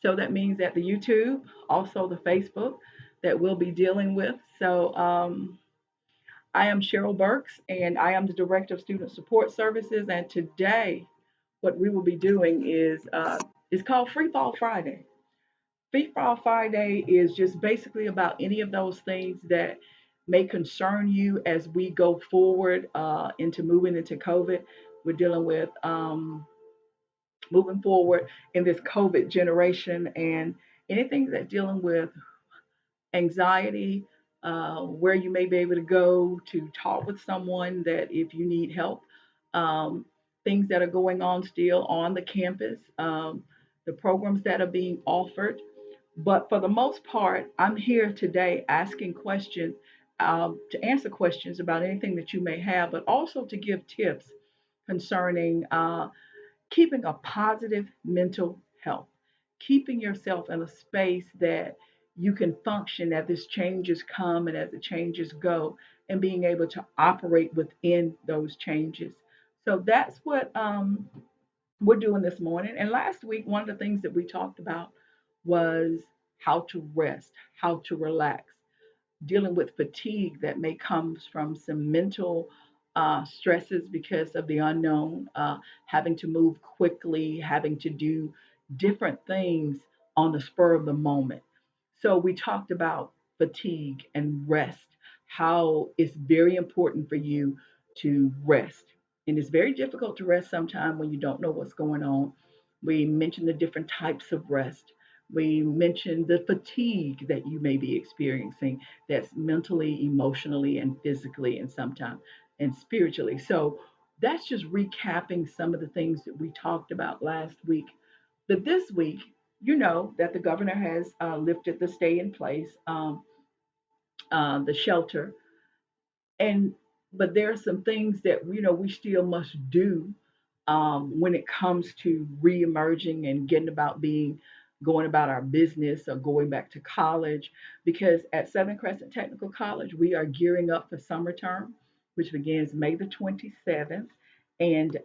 So that means that the YouTube, also the Facebook, that we'll be dealing with. So I am Cheryl Burks, and I am the Director of Student Support Services. And today, what we will be doing is called Free Fall Friday. Free Fall Friday is just basically about any of those things that may concern you as we go forward into moving into COVID. We're dealing with moving forward in this COVID generation and anything that's dealing with anxiety, where you may be able to go to talk with someone that if you need help, um, things that are going on still on the campus, the programs that are being offered. But for the most part, I'm here today asking questions, to answer questions about anything that you may have, but also to give tips concerning keeping a positive mental health, keeping yourself in a space that you can function as these changes come and as the changes go, and being able to operate within those changes. So that's what we're doing this morning. And last week, one of the things that we talked about was how to rest, how to relax, dealing with fatigue that may come from some mental stresses because of the unknown, having to move quickly, having to do different things on the spur of the moment. So we talked about fatigue and rest, how it's very important for you to rest. And it's very difficult to rest sometimes when you don't know what's going on. We mentioned the different types of rest. We mentioned the fatigue that you may be experiencing that's mentally, emotionally, and physically, and sometimes and spiritually. So that's just recapping some of the things that we talked about last week. But this week, you know that the governor has lifted the stay in place, the shelter, and but there are some things that we still must do when it comes to re-emerging and getting about being going about our business or going back to college, because at Southern Crescent Technical College we are gearing up for summer term, which begins May the 27th. And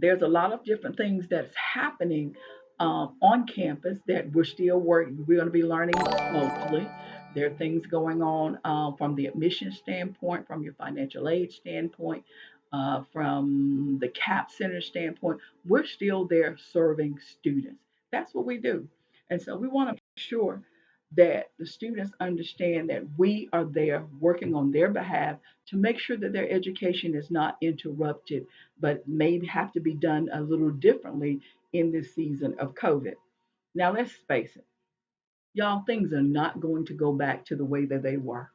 there's a lot of different things that's happening on campus that we're still working. We're going to be learning closely. There are things going on from the admission standpoint, from your financial aid standpoint, from the CAP Center standpoint. We're still there serving students. That's what we do. And so we want to make sure that the students understand that we are there working on their behalf to make sure that their education is not interrupted, but may have to be done a little differently in this season of COVID. Now, let's face it, y'all, things are not going to go back to the way that they were.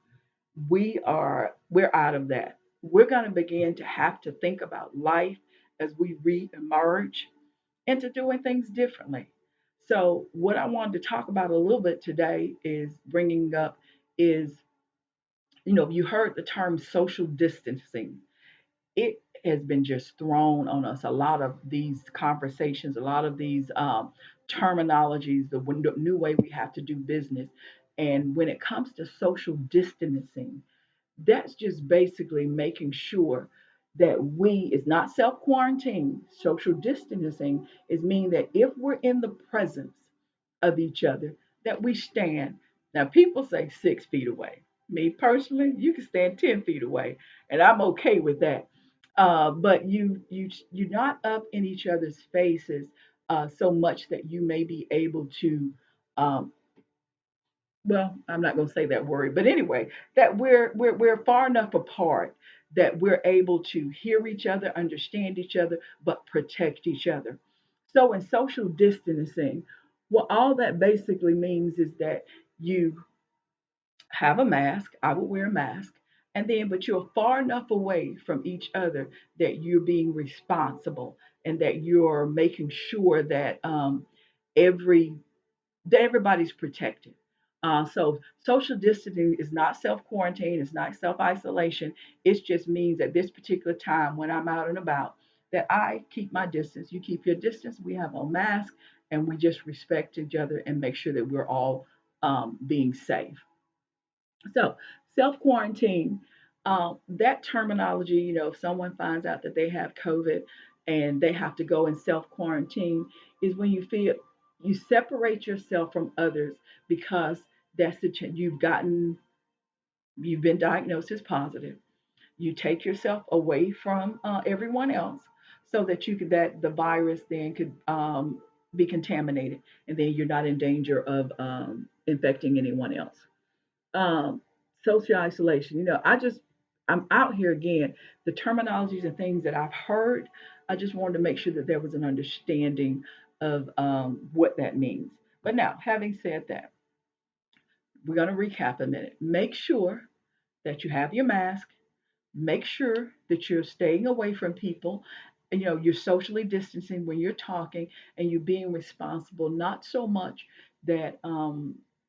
We're out of that. We're going to begin to have to think about life as we re-emerge into doing things differently. So, what I wanted to talk about a little bit today is bringing up is, you heard the term social distancing. It has been just thrown on us. A lot of these conversations, a lot of these terminologies, the new way we have to do business. And when it comes to social distancing, that's just basically making sure that we is not self quarantine. Social distancing is meaning that if we're in the presence of each other, that we stand. Now, people say 6 feet away. Me personally, you can stand 10 feet away, and I'm okay with that. But you're not up in each other's faces so much that you may be able to. Um, well, I'm not going to say that word, but anyway, that we're far enough apart that we're able to hear each other, understand each other, but protect each other. So in social distancing, what all that basically means is that you have a mask. I would wear a mask. And then, but you're far enough away from each other that you're being responsible and that you're making sure that every that everybody's protected. So social distancing is not self quarantine, it's not self isolation. It just means at this particular time when I'm out and about that I keep my distance, you keep your distance, we have on masks, and we just respect each other and make sure that we're all being safe. So self quarantine, that terminology, if someone finds out that they have COVID, and they have to go and self quarantine, is when you feel you separate yourself from others because that's you've been diagnosed as positive. You take yourself away from everyone else so that the virus then could be contaminated, and then you're not in danger of infecting anyone else. um, Social isolation. I'm out here again. The terminologies and things that I've heard, I just wanted to make sure that there was an understanding of what that means. But now, having said that, we're going to recap a minute. Make sure that you have your mask. Make sure that you're staying away from people. You're socially distancing when you're talking, and you're being responsible, not so much that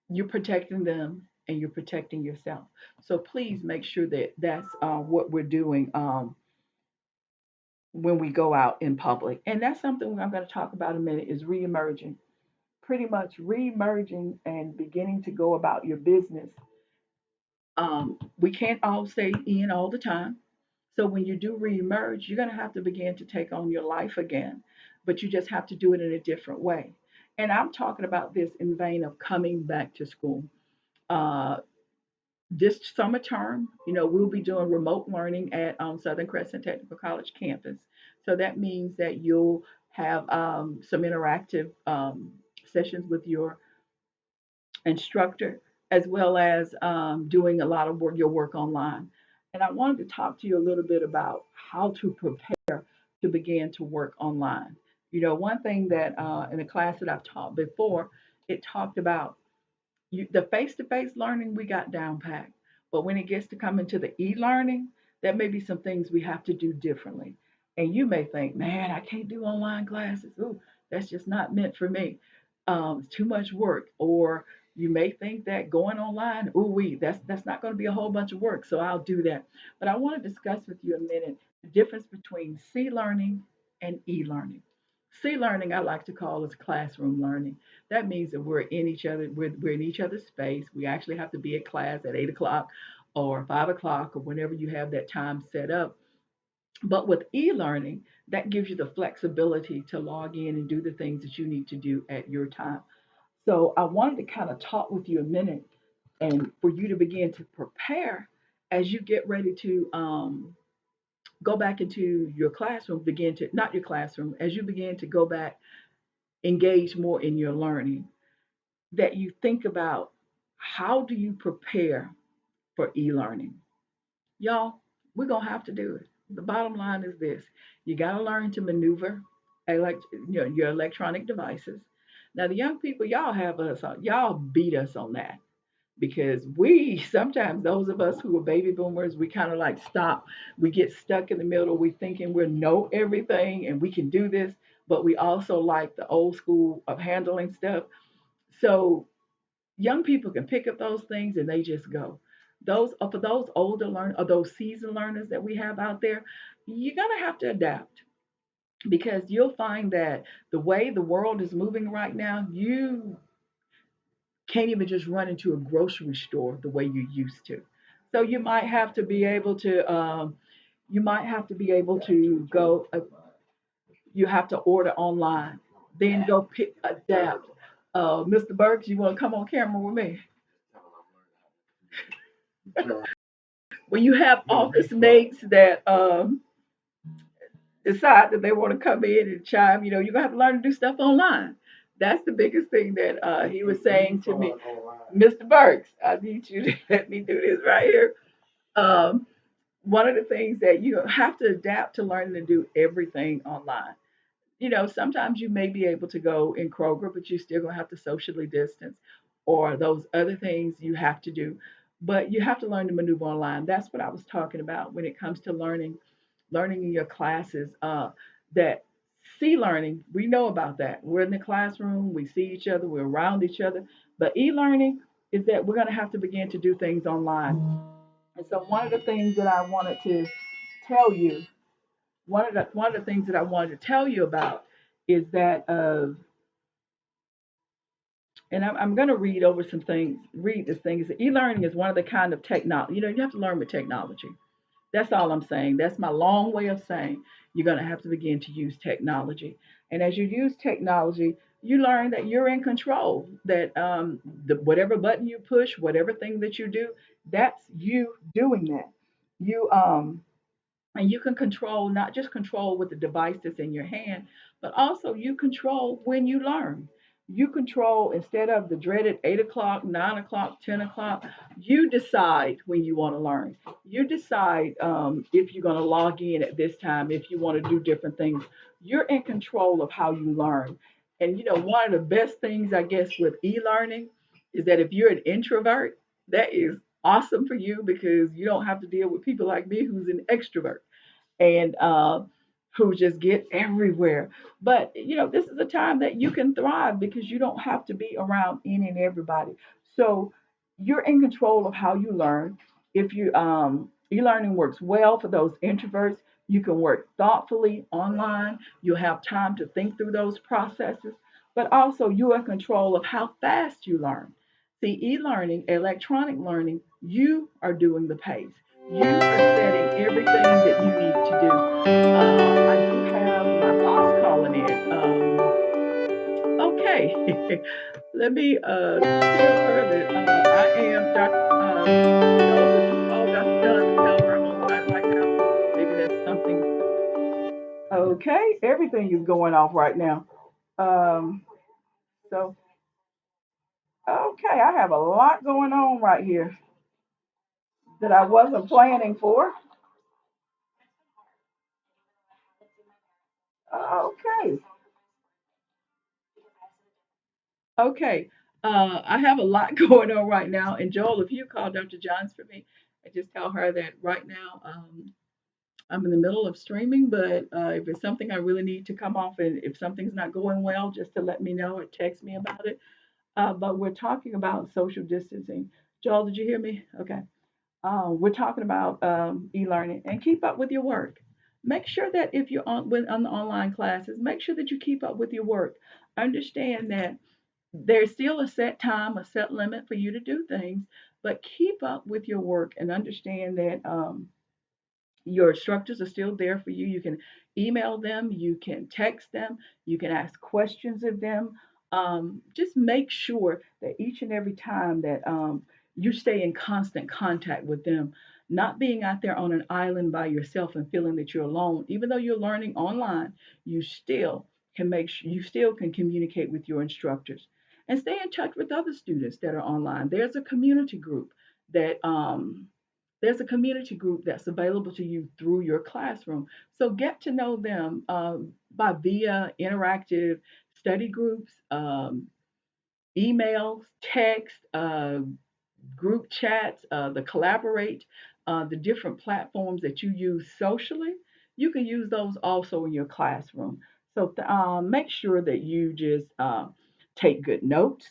you're protecting them and you're protecting yourself. So please make sure that that's what we're doing when we go out in public. And that's something I'm going to talk about in a minute, is reemerging. Pretty much reemerging and beginning to go about your business. We can't all stay in all the time. So when you do reemerge, you're going to have to begin to take on your life again, but you just have to do it in a different way. And I'm talking about this in vein of coming back to school. Uh, this summer term, we'll be doing remote learning at Southern Crescent Technical College campus. So that means that you'll have some interactive sessions with your instructor, as well as doing a lot of your work online. And I wanted to talk to you a little bit about how to prepare to begin to work online. One thing that in the class that I've taught before, it talked about the face-to-face learning we got down packed. But when it gets to coming to the e-learning, there may be some things we have to do differently. And you may think, man, I can't do online classes. Ooh, that's just not meant for me. It's too much work. Or you may think that going online, that's not going to be a whole bunch of work. So I'll do that. But I want to discuss with you a minute the difference between C learning and e-learning. C learning I like to call is classroom learning. That means that we're in each other's space. We actually have to be at class at 8 o'clock or 5 o'clock or whenever you have that time set up. But with e-learning, that gives you the flexibility to log in and do the things that you need to do at your time. So I wanted to kind of talk with you a minute, and for you to begin to prepare as you get ready to go back into your classroom, begin to, not your classroom, as you begin to go back, engage more in your learning, that you think about, how do you prepare for e-learning? Y'all, we're going to have to do it. The bottom line is this: you got to learn to maneuver your electronic devices. Now, the young people, y'all beat us on that, because we sometimes, those of us who are baby boomers, we kind of like stop. We get stuck in the middle. We thinking we know everything and we can do this, but we also like the old school of handling stuff. So young people can pick up those things and they just go. For those older learners or those seasoned learners that we have out there, you're gonna have to adapt, because you'll find that the way the world is moving right now, you can't even just run into a grocery store the way you used to. So you might have to be able to go. You have to order online, then go adapt. Mr. Burks, you want to come on camera with me? When you have office mates that decide that they want to come in and chime, you're gonna have to learn to do stuff online. That's the biggest thing that he was saying to me. Mr. Burks, I need you to let me do this right here. Um, One of the things that you have to adapt to learning to do everything online. Sometimes you may be able to go in Kroger, but you're still going to have to socially distance, or those other things you have to do. But you have to learn to maneuver online. That's what I was talking about when it comes to learning in your classes. That C learning, we know about that. We're in the classroom, we see each other, we're around each other. But e learning is that we're going to have to begin to do things online. And so one of the things that I wanted to tell you one of the things that I wanted to tell you about is that and I'm going to read over some things. Read this thing. Is that e-learning is one of the kind of technology. You have to learn with technology. That's all I'm saying. That's my long way of saying you're going to have to begin to use technology. And as you use technology, you learn that you're in control, that whatever button you push, whatever thing that you do, that's you doing that. You and you can control, not just control with the device that's in your hand, but also you control when you learn. You control, instead of the dreaded 8 o'clock, 9 o'clock, 10 o'clock, you decide when you want to learn. You decide if you're going to log in at this time, if you want to do different things. You're in control of how you learn. And one of the best things, I guess, with e-learning is that if you're an introvert, that is awesome for you because you don't have to deal with people like me who's an extrovert and who just get everywhere. But this is a time that you can thrive because you don't have to be around any and everybody. So you're in control of how you learn. If you e-learning works well for those introverts, you can work thoughtfully online. You'll have time to think through those processes, but also you're in control of how fast you learn. See, e-learning, electronic learning, you are doing the pace. You are setting everything that you need to do. I do have my boss calling in. Okay, let me tell her that I am Dr. Joel. Would you call Dr. John to tell her I'm on the line right now? Maybe that's something. Okay, everything is going off right now. Um, so, okay, I have a lot going on right here that I wasn't planning for. Okay. Okay. I have a lot going on right now. And Joel, if you call Dr. Johns for me and just tell her that right now I'm in the middle of streaming, but if it's something I really need to come off and if something's not going well, just to let me know or text me about it. But we're talking about social distancing. Joel, did you hear me? Okay. We're talking about e-learning and keep up with your work. Make sure that if you're on the online classes, make sure that you keep up with your work. Understand that there's still a set time, a set limit for you to do things, but keep up with your work and understand that your instructors are still there for you. You can email them, you can text them, you can ask questions of them. Just make sure that each and every time that you stay in constant contact with them, not being out there on an island by yourself and feeling that you're alone. Even though you're learning online, you still can make sure you still can communicate with your instructors and stay in touch with other students that are online. That there's a community group that's available to you through your classroom. So get to know them by via interactive study groups, emails, text, group chats, the collaborate, the different platforms that you use socially, you can use those also in your classroom. So make sure that you just take good notes.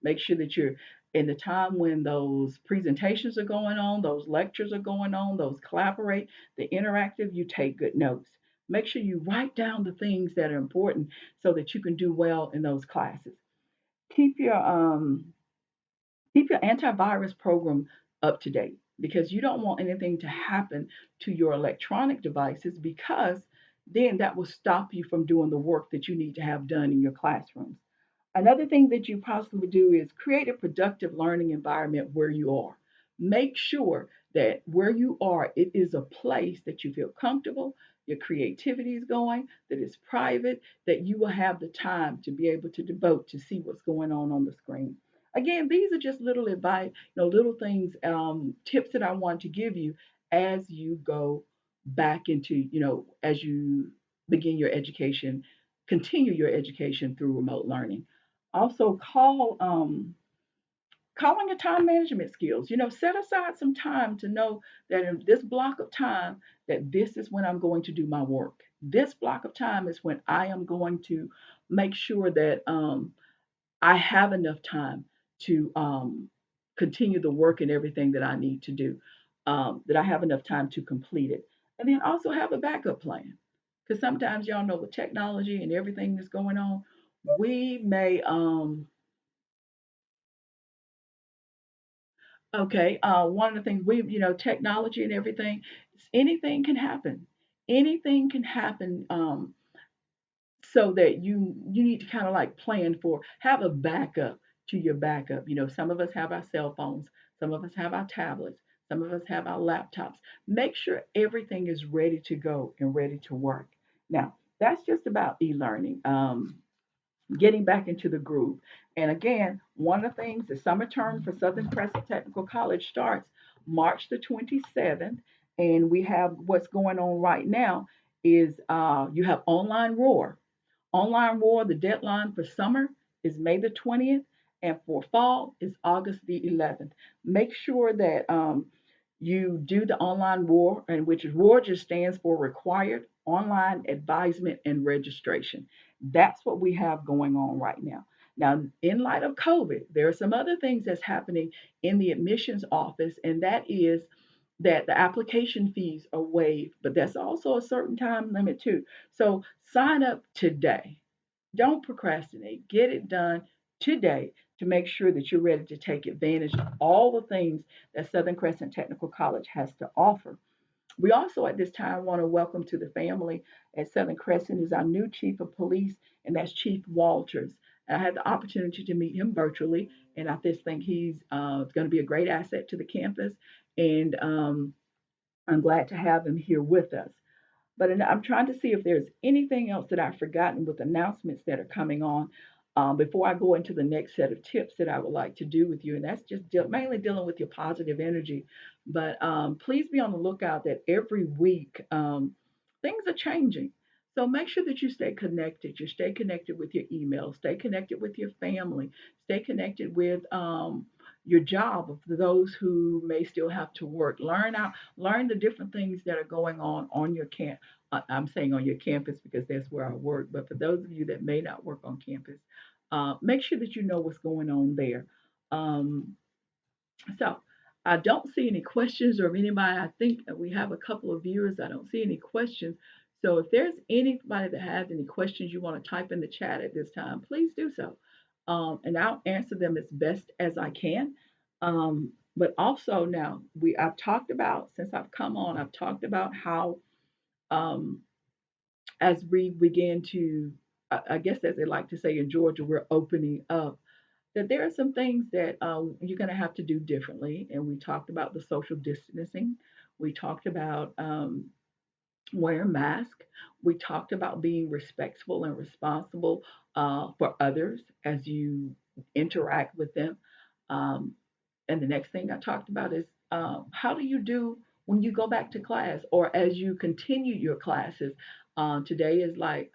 Make sure that you're in the time when those presentations are going on, those lectures are going on, those collaborate, the interactive, you take good notes. Make sure you write down the things that are important so that you can do well in those classes. Keep your keep your antivirus program up to date because you don't want anything to happen to your electronic devices because then that will stop you from doing the work that you need to have done in your classrooms. Another thing that you possibly do is create a productive learning environment where you are. Make sure that where you are, it is a place that you feel comfortable, your creativity is going, that it's private, that you will have the time to be able to devote to see what's going on the screen. Again, these are just little advice, little things, tips that I want to give you as you go back into, as you begin your education, continue your education through remote learning. Also, calling your time management skills. Set aside some time to know that in this block of time, that this is when I'm going to do my work. This block of time is when I am going to make sure that I have enough time to continue the work and everything that I need to do, that I have enough time to complete it. And then also have a backup plan. Because sometimes y'all know with technology and everything that's going on, we may, okay, one of the things technology and everything, anything can happen. anything can happen. So that you need to kind of like plan for, have a backup to your backup. Some of us have our cell phones, some of us have our tablets, some of us have our laptops. Make sure everything is ready to go and ready to work. Now, that's just about e-learning. Getting back into the groove. And again, one of the things, the summer term for Southern Crescent Technical College starts March the 27th. And we have what's going on right now is you have online roar. Online War, the deadline for summer is May the 20th, and for fall is August the 11th. Make sure that you do the online war, and which war just stands for Required Online Advisement and Registration. That's what we have going on right now. Now, in light of COVID, there are some other things that's happening in the admissions office, and that is that the application fees are waived, but that's also a certain time limit too. So sign up today. Don't procrastinate. Get it done today to make sure that you're ready to take advantage of all the things that Southern Crescent Technical College has to offer. We also at this time want to welcome to the family at Southern Crescent is our new chief of police, and that's Chief Walters. I had the opportunity to meet him virtually, and I just think he's going to be a great asset to the campus, and I'm glad to have him here with us. But I'm trying to see if there's anything else that I've forgotten with announcements that are coming on before I go into the next set of tips that I would like to do with you. And that's just mainly dealing with your positive energy. But please be on the lookout that every week things are changing. So make sure that you stay connected. You stay connected with your email, stay connected with your family, stay connected with your job for those who may still have to work. Learn the different things that are going on your camp. I'm saying on your campus because that's where I work. But for those of you that may not work on campus, make sure that you know what's going on there. Um, so I don't see any questions or anybody. I think we have a couple of viewers. I don't see any questions. So if there's anybody that has any questions you want to type in the chat at this time, please do so. And I'll answer them as best as I can. But also now I've talked about, since I've come on, I've talked about how um, as we begin to, I guess as they like to say in Georgia, we're opening up, that there are some things that you're going to have to do differently. And we talked about the social distancing. We talked about wearing masks. We talked about being respectful and responsible for others as you interact with them. Um, and the next thing I talked about is how do you do when you go back to class or as you continue your classes? Today is like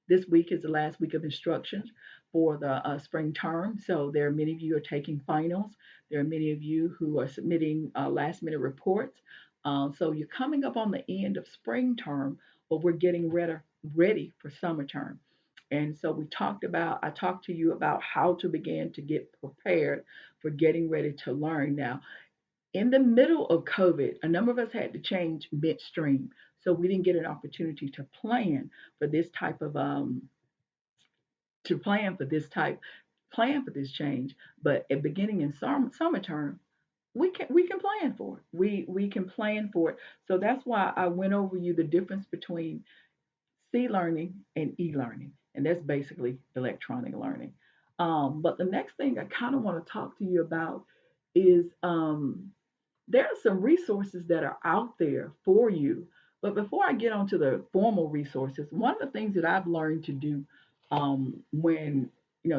this week is the last week of instructions for the spring term. So there are many of you who are taking finals. There are many of you who are submitting last minute reports. So you're coming up on the end of spring term, but we're getting ready for summer term. And so I talked to you about how to begin to get prepared for getting ready to learn. Now, in the middle of COVID, a number of us had to change midstream. So we didn't get an opportunity to for this type of to plan for this change. But at beginning in summer term, we can plan for it. We can plan for it. So that's why I went over you the difference between C learning and e learning, and that's basically electronic learning. But the next thing I kind of want to talk to you about is there are some resources that are out there for you. But before I get onto the formal resources, one of the things that I've learned to do when,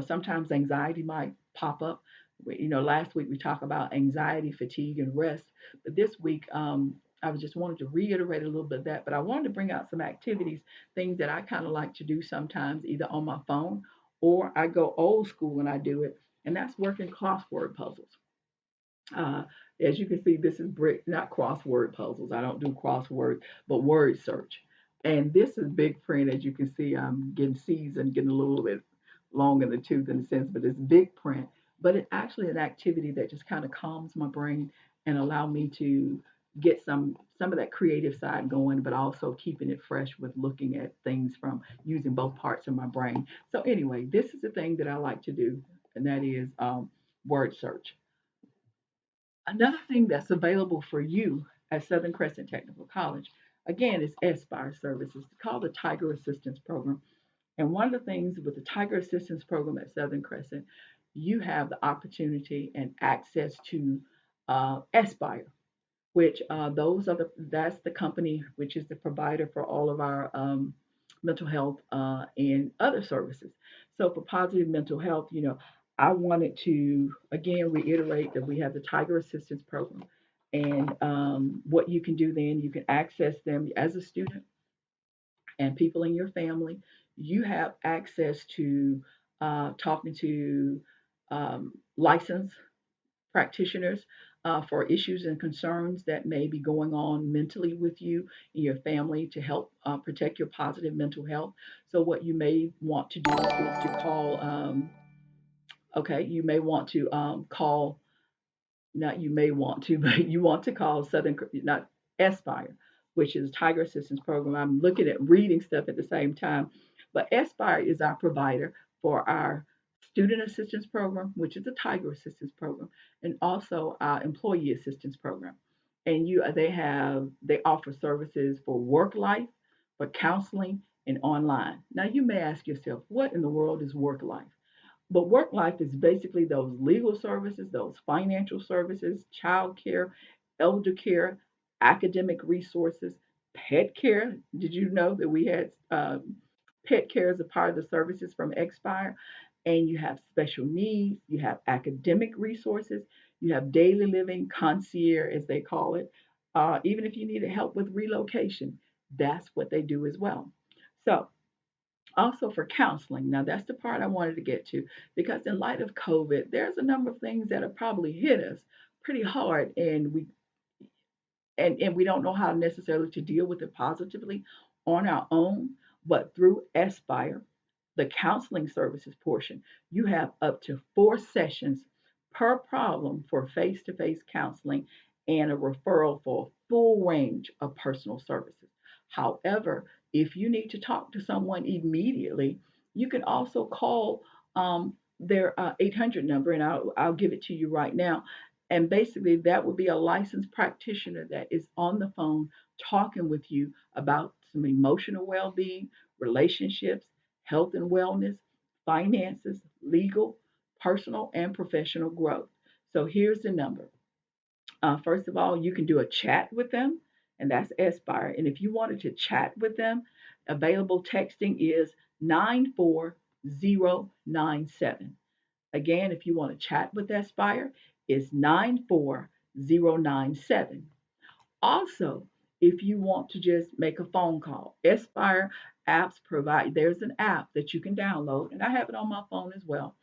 sometimes anxiety might pop up. Last week we talked about anxiety, fatigue, and rest. But this week, I was just wanted to reiterate a little bit of that. But I wanted to bring out some activities, things that I kind of like to do sometimes, either on my phone or I go old school and I do it. And that's working crossword puzzles. Uh, as you can see, this is brick, not crossword puzzles. I don't do crossword, but word search. And this is big print. As you can see, I'm getting seasoned, getting a little bit long in the tooth in a sense, but it's big print. But it's actually an activity that just kind of calms my brain and allow me to get some of that creative side going, but also keeping it fresh with looking at things from using both parts of my brain. So anyway, this is the thing that I like to do, and that is word search. Another thing that's available for you at Southern Crescent Technical College, Again, it's Aspire Services. It's called the Tiger Assistance Program. And one of the things with the Tiger Assistance Program at Southern Crescent, you have the opportunity and access to Aspire, which those are that's the company which is the provider for all of our mental health and other services. So for positive mental health, I wanted to again reiterate that we have the Tiger Assistance Program, and what you can do then, you can access them as a student and people in your family. You have access to talking to licensed practitioners for issues and concerns that may be going on mentally with you and your family to help protect your positive mental health. So, what you may want to do is to call, okay, you may want to call, not you may want to, but you want to call Southern, not Aspire, which is Tiger Assistance Program. I'm looking at reading stuff at the same time, but Aspire is our provider for our Student Assistance Program, which is the Tiger Assistance Program, and also our Employee Assistance Program. And they offer services for work life, for counseling, and online. Now you may ask yourself, what in the world is work life? But work life is basically those legal services, those financial services, child care, elder care, academic resources, pet care. Did you know that we had pet care as a part of the services from Expire? And you have special needs, you have academic resources, you have daily living, concierge, as they call it. Even if you need help with relocation, that's what they do as well. So, also for counseling. Now, that's the part I wanted to get to because, in light of COVID, there's a number of things that have probably hit us pretty hard, and we don't know how necessarily to deal with it positively on our own, but through Aspire, the counseling services portion, you have up to 4 sessions per problem for face to face counseling and a referral for a full range of personal services. However, if you need to talk to someone immediately, you can also call their 800 number, and I'll give it to you right now. And basically, that would be a licensed practitioner that is on the phone talking with you about some emotional well being, relationships, health and wellness, finances, legal, personal, and professional growth. So here's the number. First of all, you can do a chat with them, and that's Aspire. And if you wanted to chat with them, available texting is 94097. Again, if you want to chat with Aspire, it's 94097. Also, if you want to just make a phone call, Aspire apps provide, there's an app that you can download, and I have it on my phone as well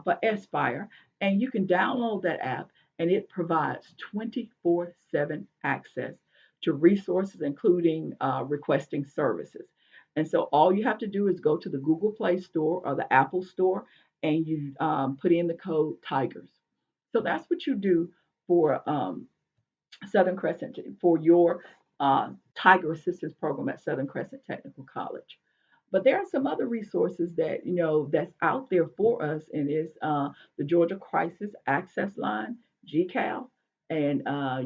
for Aspire. And you can download that app, and it provides 24/7 access to resources, including requesting services. And so all you have to do is go to the Google Play Store or the Apple Store, and you put in the code TIGERS. So that's what you do for Southern Crescent for your Tiger Assistance Program at Southern Crescent Technical College. But there are some other resources that that's out there for us, and is the Georgia Crisis Access Line (GCAL), and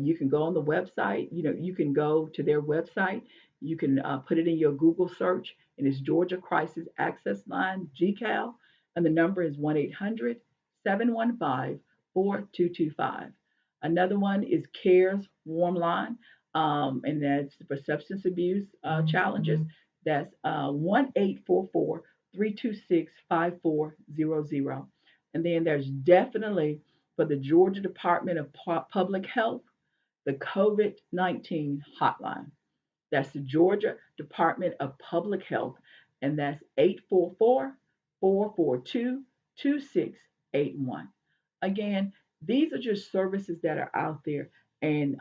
you can go on the website. You can go to their website. You can put it in your Google search, and it's Georgia Crisis Access Line (GCAL), and the number is 1-800-715-4225. Another one is CARES Warm Line, and that's for substance abuse challenges. That's 1-844-326-5400. And then there's definitely for the Georgia Department of Public Health, the COVID-19 hotline. That's the Georgia Department of Public Health, and that's 844-442-2681. Again, these are just services that are out there, and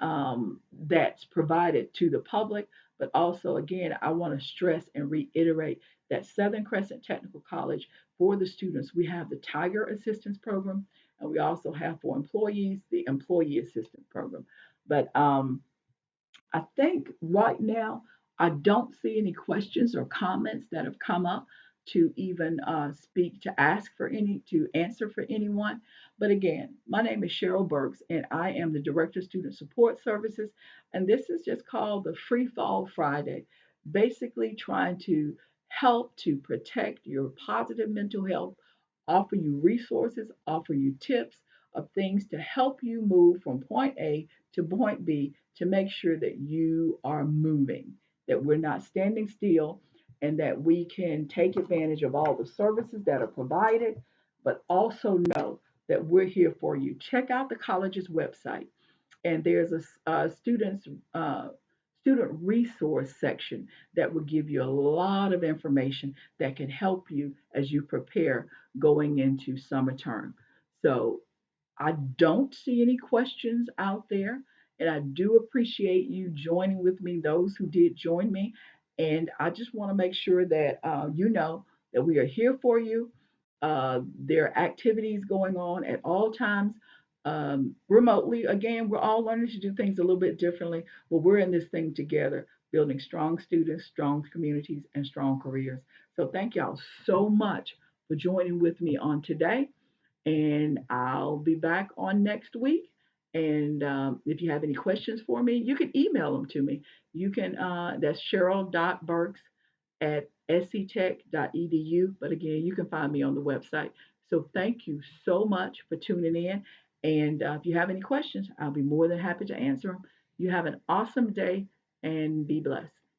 that's provided to the public. But also, again, I want to stress and reiterate that Southern Crescent Technical College, for the students, we have the Tiger Assistance Program, and we also have for employees the Employee Assistance Program. But I think right now I don't see any questions or comments that have come up. to even speak, to ask for any, to answer for anyone. But again, my name is Cheryl Burks, and I am the Director of Student Support Services. And this is just called the Free Fall Friday, basically trying to help to protect your positive mental health, offer you resources, offer you tips of things to help you move from point A to point B to make sure that you are moving, that we're not standing still, and that we can take advantage of all the services that are provided, but also know that we're here for you. Check out the college's website, and there's a student resource section that will give you a lot of information that can help you as you prepare going into summer term. So I don't see any questions out there, and I do appreciate you joining with me, those who did join me. And I just want to make sure that you know that we are here for you. There are activities going on at all times remotely. Again, we're all learning to do things a little bit differently, but we're in this thing together, building strong students, strong communities, and strong careers. So thank y'all so much for joining with me on today, and I'll be back on next week. And if you have any questions for me, you can email them to me. You can, that's cheryl.burks at sctech.edu. But again, you can find me on the website. So thank you so much for tuning in. And if you have any questions, I'll be more than happy to answer them. You have an awesome day and be blessed.